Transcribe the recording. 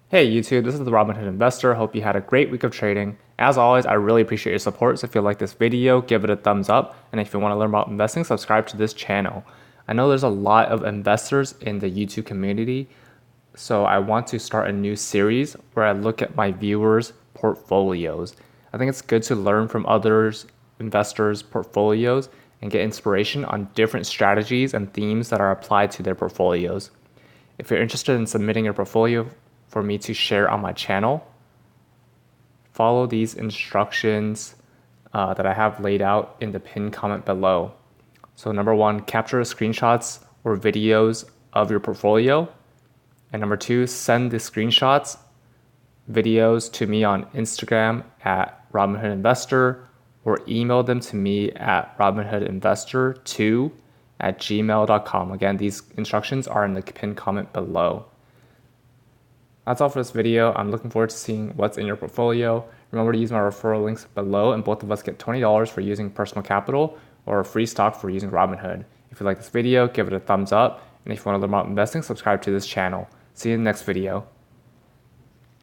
Hey YouTube, this is the Robinhood Investor. Hope you had a great week of trading. As always, I really appreciate your support. So if you like this video, give it a thumbs up. And if you want to learn about investing, subscribe to this channel. I know there's a lot of investors in the YouTube community, so I want to start a new series where I look at my viewers' portfolios. I think it's good to learn from others, investors' portfolios and get inspiration on different strategies and themes that are applied to their portfolios. If you're interested in submitting your portfolio for me to share on my channel, follow these instructions that I have laid out in the pinned comment below. So number one, capture screenshots or videos of your portfolio. And number two, send the screenshots, videos to me on Instagram at Robinhood Investor, or email them to me at robinhoodinvestor2@gmail.com. Again, these instructions are in the pinned comment below. That's all for this video. I'm looking forward to seeing what's in your portfolio. Remember to use my referral links below, and both of us get $20 for using personal capital or a free stock for using Robinhood. If you like this video, give it a thumbs up. And if you want to learn about investing, subscribe to this channel. See you in the next video.